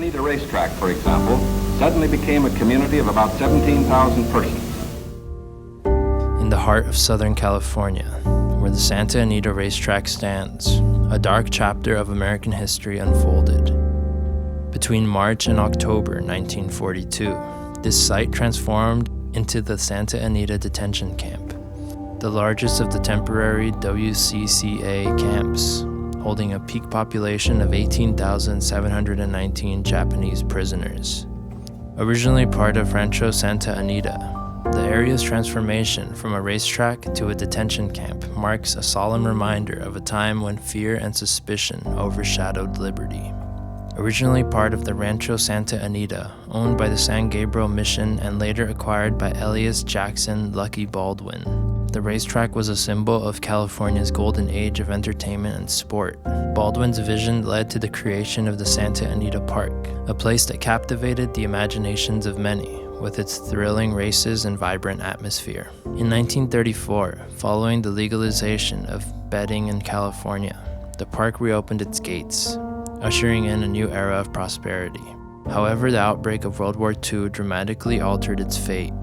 Anita racetrack, for example, suddenly became a community of about 17,000 persons. In the heart of Southern California, where the Santa Anita racetrack stands, a dark chapter of American history unfolded. Between March and October 1942, this site transformed into the Santa Anita detention camp, the largest of the temporary WCCA camps, holding a peak population of 18,719 Japanese prisoners. Originally part of Rancho Santa Anita, the area's transformation from a racetrack to a detention camp marks a solemn reminder of a time when fear and suspicion overshadowed liberty. Originally part of the Rancho Santa Anita, owned by the San Gabriel Mission and later acquired by Elias Jackson Lucky Baldwin, the racetrack was a symbol of California's golden age of entertainment and sport. Baldwin's vision led to the creation of the Santa Anita Park, a place that captivated the imaginations of many, with its thrilling races and vibrant atmosphere. In 1934, following the legalization of betting in California, the park reopened its gates, ushering in a new era of prosperity. However, the outbreak of World War II dramatically altered its fate.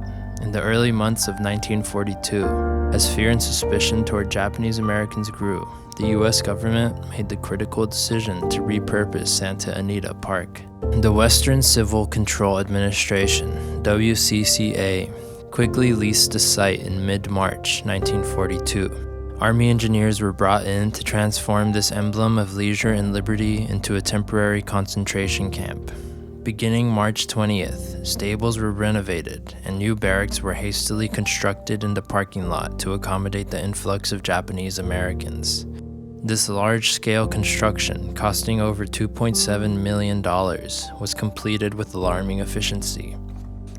In the early months of 1942, as fear and suspicion toward Japanese Americans grew, the U.S. government made the critical decision to repurpose Santa Anita Park. The Western Civil Control Administration, WCCA, quickly leased the site in mid-March 1942. Army engineers were brought in to transform this emblem of leisure and liberty into a temporary concentration camp. Beginning March 20th, stables were renovated and new barracks were hastily constructed in the parking lot to accommodate the influx of Japanese Americans. This large-scale construction, costing over $2.7 million, was completed with alarming efficiency,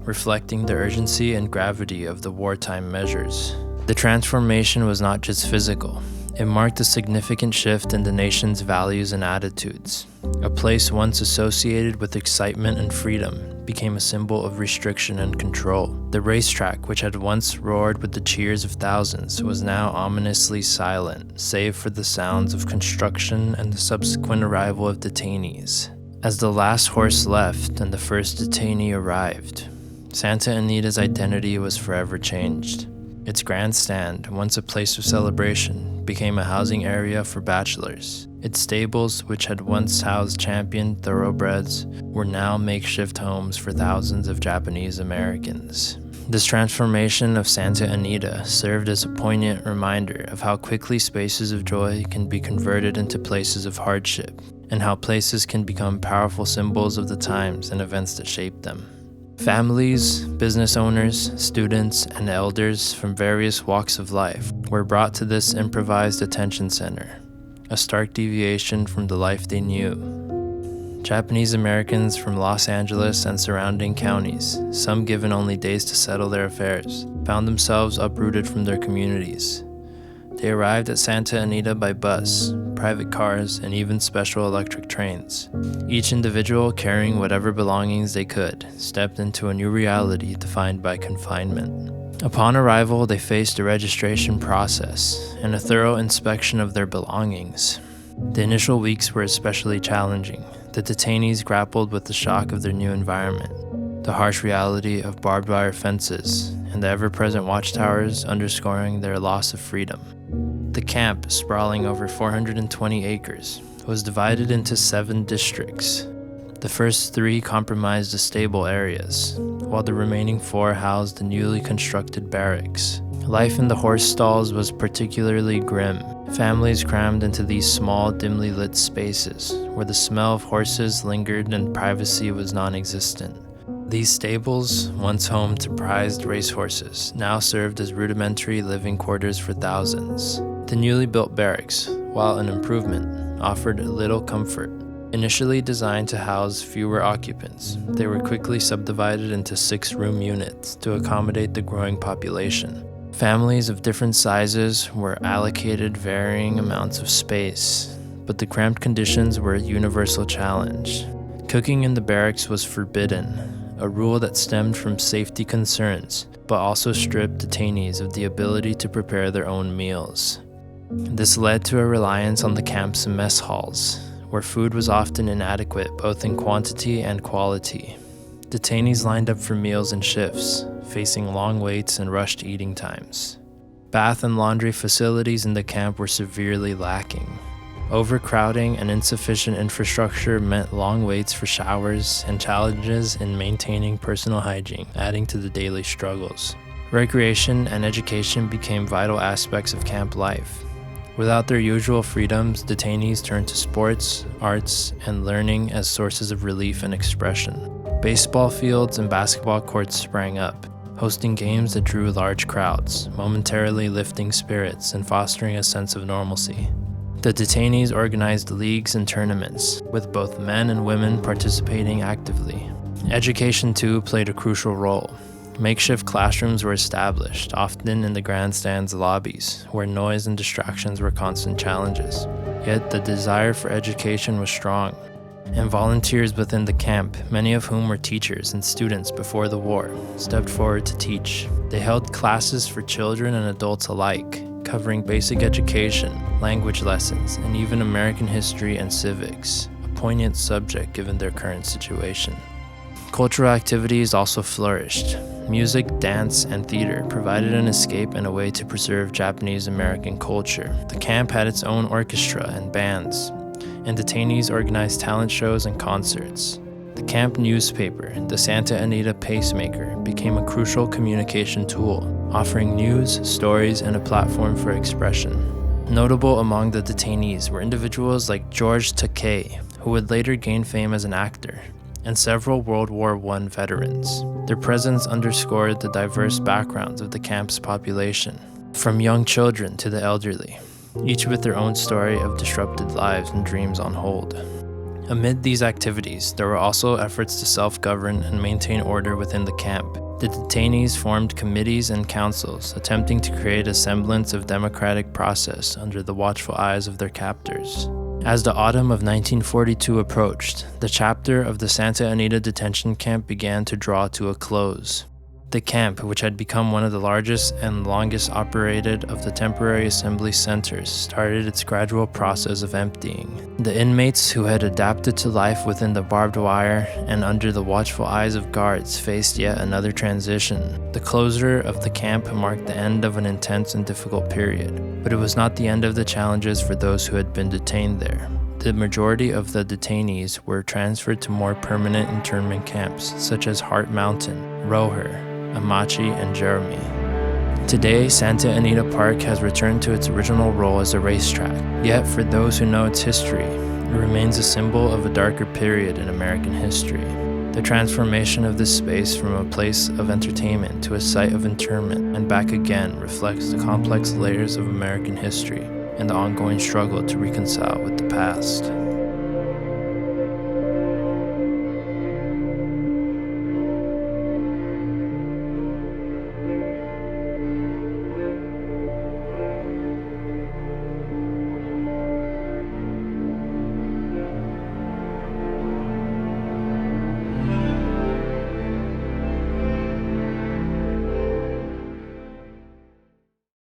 reflecting the urgency and gravity of the wartime measures. The transformation was not just physical. It marked a significant shift in the nation's values and attitudes. A place once associated with excitement and freedom became a symbol of restriction and control. The racetrack, which had once roared with the cheers of thousands, was now ominously silent, save for the sounds of construction and the subsequent arrival of detainees. As the last horse left and the first detainee arrived, Santa Anita's identity was forever changed. Its grandstand, once a place of celebration, became a housing area for bachelors. Its stables, which had once housed champion thoroughbreds, were now makeshift homes for thousands of Japanese Americans. This transformation of Santa Anita served as a poignant reminder of how quickly spaces of joy can be converted into places of hardship, and how places can become powerful symbols of the times and events that shaped them. Families, business owners, students, and elders from various walks of life were brought to this improvised detention center, a stark deviation from the life they knew. Japanese Americans from Los Angeles and surrounding counties, some given only days to settle their affairs, found themselves uprooted from their communities. They arrived at Santa Anita by bus, private cars, and even special electric trains. Each individual, carrying whatever belongings they could, stepped into a new reality defined by confinement. Upon arrival, they faced a registration process and a thorough inspection of their belongings. The initial weeks were especially challenging. The detainees grappled with the shock of their new environment, the harsh reality of barbed wire fences, and the ever-present watchtowers underscoring their loss of freedom. The camp, sprawling over 420 acres, was divided into 7 districts. The first 3 comprised the stable areas, while the remaining 4 housed the newly constructed barracks. Life in the horse stalls was particularly grim. Families crammed into these small, dimly lit spaces, where the smell of horses lingered and privacy was non-existent. These stables, once home to prized racehorses, now served as rudimentary living quarters for thousands. The newly built barracks, while an improvement, offered little comfort. Initially designed to house fewer occupants, they were quickly subdivided into 6-room units to accommodate the growing population. Families of different sizes were allocated varying amounts of space, but the cramped conditions were a universal challenge. Cooking in the barracks was forbidden, a rule that stemmed from safety concerns, but also stripped detainees of the ability to prepare their own meals. This led to a reliance on the camp's mess halls, where food was often inadequate both in quantity and quality. Detainees lined up for meals in shifts, facing long waits and rushed eating times. Bath and laundry facilities in the camp were severely lacking. Overcrowding and insufficient infrastructure meant long waits for showers and challenges in maintaining personal hygiene, adding to the daily struggles. Recreation and education became vital aspects of camp life. Without their usual freedoms, detainees turned to sports, arts, and learning as sources of relief and expression. Baseball fields and basketball courts sprang up, hosting games that drew large crowds, momentarily lifting spirits and fostering a sense of normalcy. The detainees organized leagues and tournaments, with both men and women participating actively. Education, too, played a crucial role. Makeshift classrooms were established, often in the grandstand's lobbies, where noise and distractions were constant challenges. Yet the desire for education was strong, and volunteers within the camp, many of whom were teachers and students before the war, stepped forward to teach. They held classes for children and adults alike, covering basic education, language lessons, and even American history and civics, a poignant subject given their current situation. Cultural activities also flourished. Music, dance, and theater provided an escape and a way to preserve Japanese American culture. The camp had its own orchestra and bands, and detainees organized talent shows and concerts. The camp newspaper, the Santa Anita Pacemaker, became a crucial communication tool, offering news, stories, and a platform for expression. Notable among the detainees were individuals like George Takei, who would later gain fame as an actor, and several World War I veterans. Their presence underscored the diverse backgrounds of the camp's population, from young children to the elderly, each with their own story of disrupted lives and dreams on hold. Amid these activities, there were also efforts to self-govern and maintain order within the camp. The detainees formed committees and councils, attempting to create a semblance of democratic process under the watchful eyes of their captors. As the autumn of 1942 approached, the chapter of the Santa Anita detention camp began to draw to a close. The camp, which had become one of the largest and longest operated of the temporary assembly centers, started its gradual process of emptying. The inmates who had adapted to life within the barbed wire and under the watchful eyes of guards faced yet another transition. The closure of the camp marked the end of an intense and difficult period, but it was not the end of the challenges for those who had been detained there. The majority of the detainees were transferred to more permanent internment camps, such as Heart Mountain, Roher, Amachi, and Jeremy. Today, Santa Anita Park has returned to its original role as a racetrack, yet for those who know its history, it remains a symbol of a darker period in American history. The transformation of this space from a place of entertainment to a site of internment and back again reflects the complex layers of American history and the ongoing struggle to reconcile with the past.